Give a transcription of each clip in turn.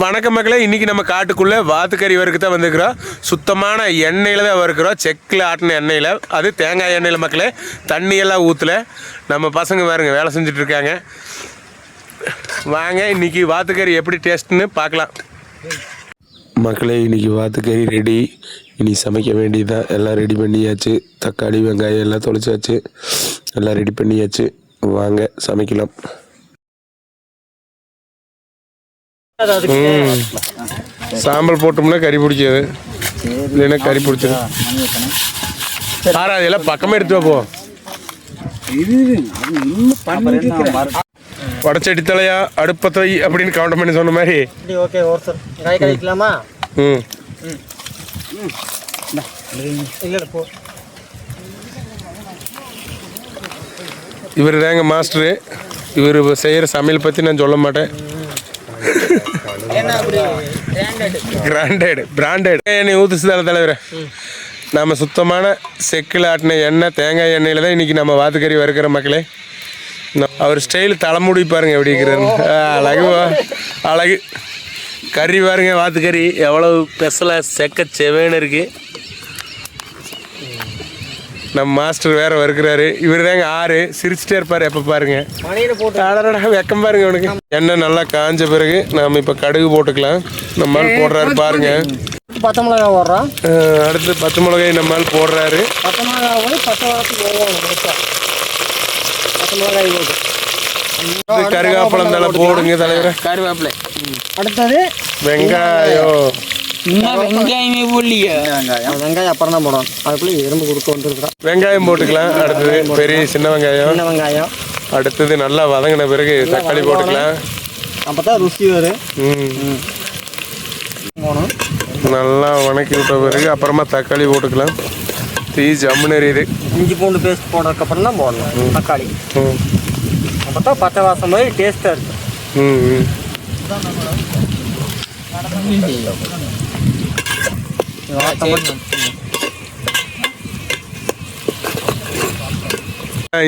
வணக்கம் மக்களே, இன்றைக்கி நம்ம காட்டுக்குள்ளே வாத்துக்கறி வறுக்கு தான் வந்துருக்குறோம். சுத்தமான எண்ணெயில் தான் வறுக்கிறோம், செக்கில் ஆட்டின எண்ணெயில். அது தேங்காய் எண்ணெயில் மக்களே, தண்ணியெல்லாம் ஊற்றல. நம்ம பசங்க பாருங்க வேலை செஞ்சிட்ருக்காங்க. வாங்க இன்றைக்கி வாத்துக்கறி எப்படி டேஸ்ட்டுன்னு பார்க்கலாம். மக்களே, இன்றைக்கி வாத்துக்கறி ரெடி. இனி சமைக்க வேண்டியதான். எல்லாம் ரெடி பண்ணியாச்சு. தக்காளி வெங்காயம் எல்லாம் தொலைச்சாச்சு, எல்லாம் ரெடி பண்ணியாச்சு. வாங்க சமைக்கலாம். சாம்பல் போட்டோம்னா கறி பிடிக்காது, இல்லைன்னா கறி பிடிச்சிடும். அதெல்லாம் பக்கமே எடுத்து போ. வடச்சட்டி தலையா அடுப்பத்தை அப்படின்னு கவுண்ட் பண்ணி சொன்ன மாதிரி. இவர் தாங்க மாஸ்டரு. இவர் செய்கிற சமையல் பற்றி நான் சொல்ல மாட்டேன். பிராண்டட் எண்ணெய் ஊற்றுச்சு தலைவரை. நம்ம சுத்தமான செக்கில் ஆட்டின எண்ணெய், தேங்காய் எண்ணெயில் தான் இன்றைக்கி நம்ம வாத்துக்கறி வறுக்கிற மக்களே. அவர் ஸ்டைல் தலைமுடி பாருங்க எப்படி இருக்கிறாரு. அழகு கறி பாருங்க. வாத்துக்கறி எவ்வளவு ஸ்பெஷலாக செக்க செவேன்னு இருக்குது. நம்ம மாஸ்டர் வேற வறுக்கிறாரு. இவர் தாங்க ஆறு. சிரிச்சுட்டே இருப்பார் எப்போ பாருங்க. வெக்கம் பாருங்க அவனுக்கு. எண்ணெய் நல்லா காஞ்ச பிறகு நாம் இப்போ கடுகு போட்டுக்கலாம். நம்மால் போடுறாரு பாருங்க. பச்சை மிளகாய் போடுறோம். அடுத்து பச்சை மிளகாய் நம்மால் போடுறாரு. பச்சை மிளகாய் கருகாப்பழம் தலை போடுங்க தலைவரை. கருவேப்பிலை. அடுத்தது வெங்காயம். வெங்காயமே போடலையா? வெங்காயம் அப்புறம் தான் போடும். அதுக்குள்ளே எறும்பு கொடுக்க வந்துருக்குறோம். வெங்காயம் போட்டுக்கலாம். அடுத்தது பெரிய சின்ன வெங்காயம். அடுத்தது நல்லா வதங்கின பிறகு தக்காளி போட்டுக்கலாம். அப்போ தான் ருசி வரும். நல்லா வணக்கி விட்ட பிறகு அப்புறமா தக்காளி போட்டுக்கலாம். தீ ஜம்முன்னு எரியுது. இஞ்சி பூண்டு பேஸ்ட் போடுறதுக்கப்புறம் தான் போடணும் தக்காளி. அப்போ தான் பச்சை வாசம் மாதிரி டேஸ்ட்டாக இருக்கும்.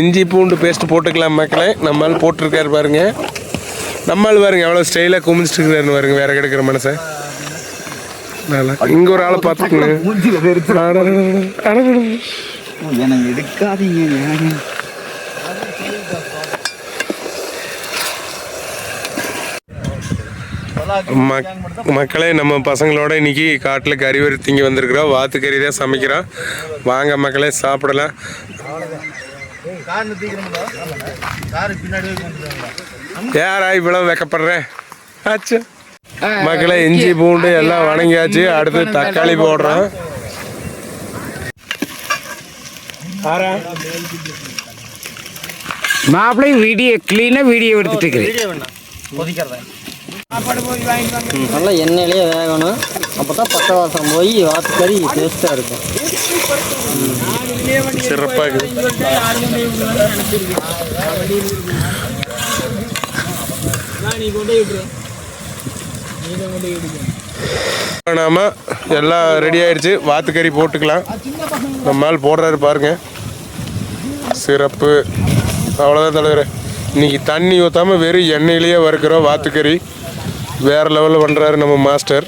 இஞ்சி பூண்டு பேஸ்ட் போட்டுக்கலாம் மக்களே. நம்மால் போட்டிருக்காரு பாருங்க. நம்மால் பாருங்க எவ்வளோ ஸ்டைலாக குமிச்சிட்டு இருக்கிறாருன்னு பாருங்க. வேற கிடைக்கிற மனசை இங்க ஒரு ஆளை பார்த்துக்குங்க. மக்களே, நம்ம பசங்களோட இன்னைக்கு காட்டில் கறி வறுத்து இங்கே வந்திருக்கிறோம். வாத்துக்கறி தான் சமைக்கிறோம். வாங்க மக்களே சாப்பிடலாம். யாரா இவ்வளவு வெக்கப்படுறேன். ஆச்சு மக்களே, இஞ்சி பூண்டு எல்லாம் வணங்கியாச்சு. அடுத்து தக்காளி போடுறோம். மாப்பிள்ளை வீடியோ கிளீனாக வீடியோ எடுத்துட்டு இருக்கிறேன். நல்லா எண்ணெயிலே வேகணும். அப்போ தான் பச்சை வாசம் போய் வாத்துக்கறி டேஸ்ட்டாக இருக்கும். சிறப்பாக இருக்குது. நாம எல்லாம் ரெடி ஆயிடுச்சு. வாத்துக்கறி போட்டுக்கலாம். நம்மால் போடுறாரு பாருங்க. சிறப்பு. அவ்வளோதான் தலைவர். இன்னைக்கு தண்ணி ஊற்றாமல் வெறும் எண்ணெயிலேயே வறுக்கிறோம் வாத்துக்கறி. வேறு லெவலில் பண்ணுறாரு நம்ம மாஸ்டர்.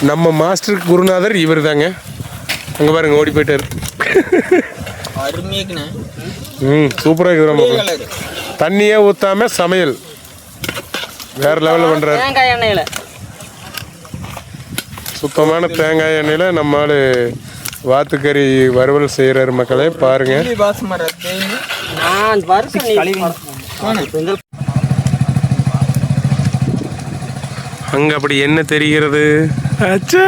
நம்ம மாஸ்டருக்கு குருநாதர் இவர் தாங்க. அங்கே பாருங்க ஓடி போயிட்டார். சூப்பராக இருக்குது. நம்ம தண்ணியே ஊற்றாமல் சமையல் வேறு லெவலில் பண்ணுறாரு. தேங்காய் எண்ணெயில், சுத்தமான தேங்காய் எண்ணெயில் நம்மால் வாத்துக்கறி வறுவல் செய்கிறாரு மக்களே. பாருங்க. அங்க அப்படி என்ன தெரிகிறது? அச்சா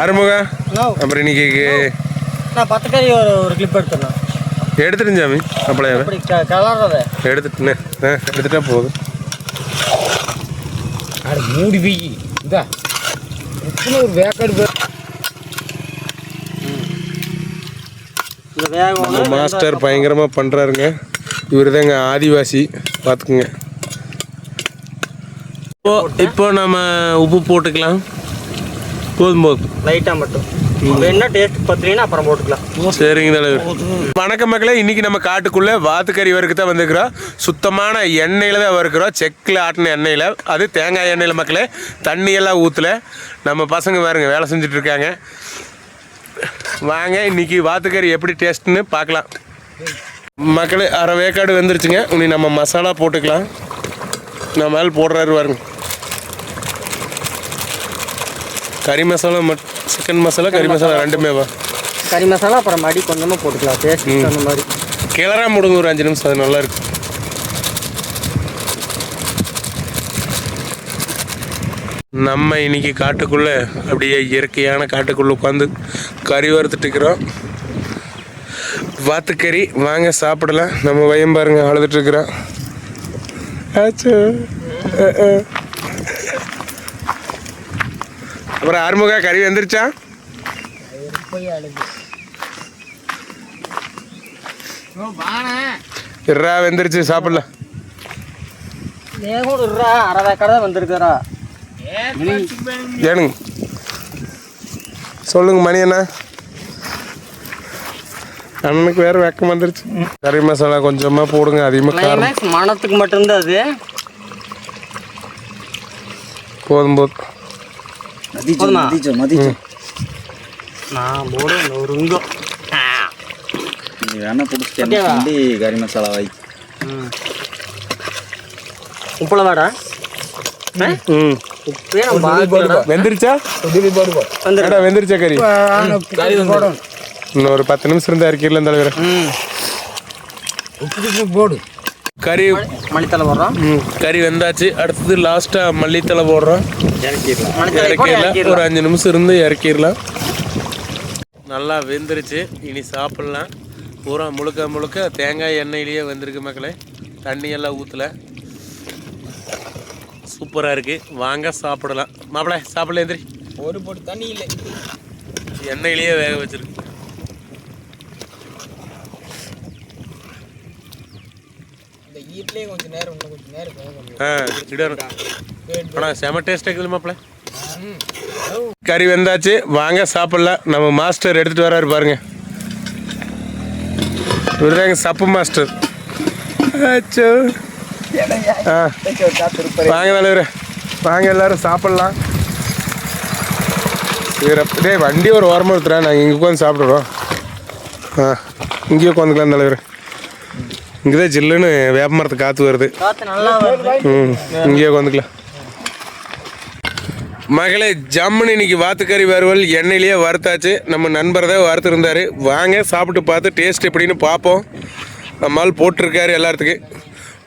ஆறுமுக. அப்புறம் இன்னைக்கு பத்துக்கறி ஒரு கிளிப் எடுத்துடலாம். எடுத்துட்டு சாமி. அப்படியே எடுத்துட்டா போதும். மூடி போய் இதா ஒரு வேக்காடு. மாஸ்டர் பயங்கரமாக பண்ணுறாருங்க. இவர் தாங்க ஆதிவாசி. பார்த்துக்குங்க. இப்போ நம்ம உப்பு போட்டுக்கலாம். போதும் லைட்டாக மட்டும். வேணா டேஸ்ட் பத்தினா அப்புறம் போட்டுக்கலாம். சரிங்க தலைவர். வணக்கம் மக்களே, இன்னைக்கு நம்ம காட்டுக்குள்ளே வாத்துக்கறி வறுக்கு தான் வந்துருக்குறோம். சுத்தமான எண்ணெயில் தான் வறுக்கிறோம், செக்கில் ஆட்டின எண்ணெயில். அது தேங்காய் எண்ணெயில் மக்களே, தண்ணியெல்லாம் ஊற்றல. நம்ம பசங்க பாருங்க வேலை செஞ்சுட்டு இருக்காங்க. வாங்க இன்னைக்கு வாத்துக்கறி எப்படி டேஸ்ட்டுன்னு பார்க்கலாம். மக்களே அரை வேக்காடு வந்துருச்சுங்க. இனி நம்ம மசாலா போட்டுக்கலாம். நம்ம மேலே போடுறாரு பாருங்க. கறி மசாலா சிக்கன் மசாலா கறி மசாலா ரெண்டுமே வா. கறி மசாலா அப்புறம் மடி கொஞ்சமாக போட்டுக்கலாம் டேஸ்ட் அந்த மாதிரி. கிளறா முடுங்க ஒரு 5 நிமிஷம், அது நல்லா இருக்கு. நம்ம இன்னைக்கு காட்டுக்குள்ளே அப்படியே இயற்கையான காட்டுக்குள்ளே உட்காந்து கறி வறுத்துட்டு இருக்கிறோம். வாத்துக்கறி வாங்க சாப்பிடலாம். நம்ம பையன் பாருங்க அழுதுட்டு இருக்கிறான். ஆச்சு. அப்புறம் ஆறுமுகா கறி வந்துருச்சா? இறா வெந்துருச்சு, சாப்பிடலாம். அரை வேக்காடு தான் வந்திருக்கிறா. ஏனுங்க சொல்லுங்க மணி அண்ணா. அண்ணனுக்கு வேற வெக்கம் வந்துருச்சு. கறி மசாலா கொஞ்சமா போடுங்க, அதிகமாக காரம். மணத்துக்கு மட்டும்தான் அது. போதும் போதும். நான் போடு ஒரு இங்கம் வேணா பிடிச்சிட்டு கறி மசாலா வை. உப்புல வாடா. வெந்துருச்சா? வெந்துருச்சா கறி? இன்னொரு 10 நிமிஷம் இருந்தா இருக்கீங்களா தலைவர்? போடு. கறி மல்லித்தலை போடுறோம். கறி வெந்தாச்சு. அடுத்தது லாஸ்டா மல்லித்தலை போடுறோம். இறக்கிடலாம். ஒரு 5 நிமிஷம் இருந்து இறக்கிடலாம். நல்லா வெந்துருச்சு. இனி சாப்பிடலாம். பூரா முழுக்க முழுக்க தேங்காய் எண்ணெயிலேயே வந்திருக்கு மக்களே. தண்ணி எல்லாம் ஊற்றல. சூப்பராக இருக்குது. வாங்க சாப்பிடலாம். மாப்பிள்ளை சாப்பிடல எந்திரி. ஒரு போட்டு தண்ணி இல்லை, எண்ணெயிலேயே வேக வச்சிருக்கு. இந்த ஈட்லேயே கொஞ்சம் நேரம் இன்னும் கொஞ்சம் நேரம் ஆனால் செம டேஸ்ட் இருக்குது மாப்பிள்ளை. கறி வெந்தாச்சு. வாங்க சாப்பிடலாம். நம்ம மாஸ்டர் எடுத்துகிட்டு வராரு பாருங்க. விடுறாங்க சப்பு மாஸ்டர். ஆச்சோ. வாங்க தலைவர், வாங்க எல்லாரும் சாப்பிட்லாம். டே வண்டி ஒரு ஓரமாக எடுத்துறேன். நாங்கள் இங்கே உட்காந்து சாப்பிட்றோம். இங்கேயே உட்காந்துக்கலாம் தலைவர். இங்கே தான் ஜில்லுன்னு வேப்ப மரத்து காற்று வருது. இங்கேயே உட்காந்துக்கலாம். மகளே ஜம்முன்னு இன்னைக்கு வாத்துக்கறி வறுவல் எண்ணெயிலேயே வறுத்தாச்சு. நம்ம நண்பர் தான் வறுத்துருந்தார். வாங்க சாப்பிட்டு பார்த்து டேஸ்ட் எப்படின்னு பார்ப்போம். நம்மால் போட்டிருக்காரு எல்லாத்துக்கும்.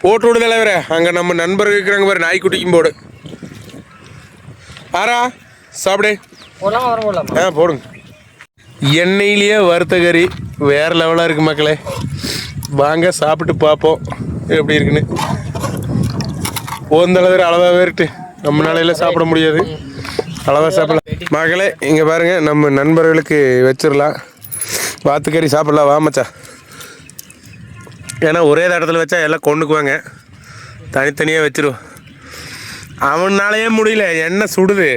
போட்டு விடு தலைவரே. அங்கே நம்ம நண்பர் இருக்கிறாங்க பாரு, நாய்க்குட்டிக்கும் போடு. ஆரா சாப்பிடு. போடுங்க. எண்ணெயிலேயே வறுத்த கறி வேறு லெவலாக இருக்குது மக்களே. வாங்க சாப்பிட்டு பார்ப்போம் எப்படி இருக்குன்னு. போந்தளவு அளவாக வேறுட்டு நம்ம நாளையில் சாப்பிட முடியாது. அளவாக சாப்பிடலாம். மகளே இங்கே பாருங்கள், நம்ம நண்பர்களுக்கு வச்சிடலாம். வாத்துக்கறி சாப்பிடலாம். வாமச்சா. ஏன்னா ஒரே இடத்துல வச்சா எல்லாம் கொண்டுக்குவாங்க. தனித்தனியாக வச்சிருவோம். அவனாலேயே முடியல, எண்ணெய் சுடுது.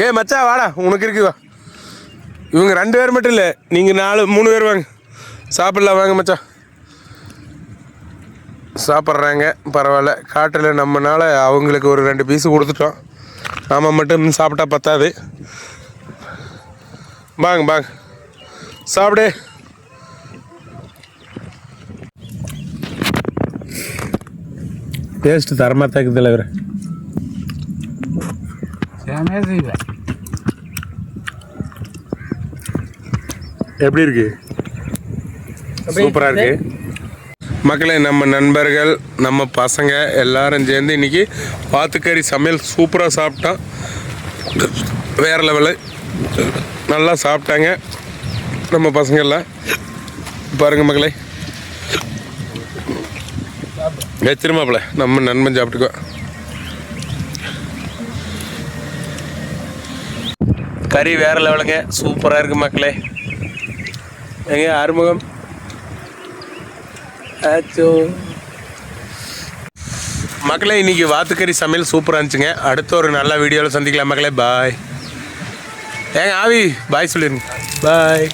ஏ மச்சா வாடா, உனக்கு இருக்கு வா. இவங்க 2 பேர் மட்டும் இல்லை, நீங்கள் 3 பேர் வாங்க சாப்பிடலாம். வாங்க மச்சா. சாப்பிட்றாங்க பரவாயில்ல. காட்டில் நம்மனால அவங்களுக்கு ஒரு 2 பீஸு கொடுத்துட்டோம். நாம மட்டும் சாப்பிட்டா பத்தாது. வாங்க வாங்க சாப்பிடு. டேஸ்ட்டு தரமாக தான் இருக்குது தலைவர். எப்படி இருக்கு? சூப்பராக இருக்கு மக்களே. நம்ம நண்பர்கள் நம்ம பசங்க எல்லாரும் சேர்ந்து இன்னைக்கு வாத்துக்கறி சமையல் சூப்பராக சாப்பிட்டோம். வேறு லெவலு நல்லா சாப்பிட்டாங்க நம்ம பசங்கள்லாம். பாருங்க மக்களே, வச்சிருமாப்பில நம்ம நண்பன் சாப்பிட்டுக்கோ. கறி வேறு லெவலுங்க, சூப்பராக இருக்குது மக்களே. எங்க ஆறுமுகம் ஆச்சோ. மக்களே இன்னைக்கு வாத்துக்கறி சமையல் சூப்பராக இருந்துச்சுங்க. அடுத்த ஒரு நல்ல வீடியோவில் சந்திக்கலாம் மக்களே. பாய். ஏங்க ஆவி பாய் சொல்லிருங்க. பாய்.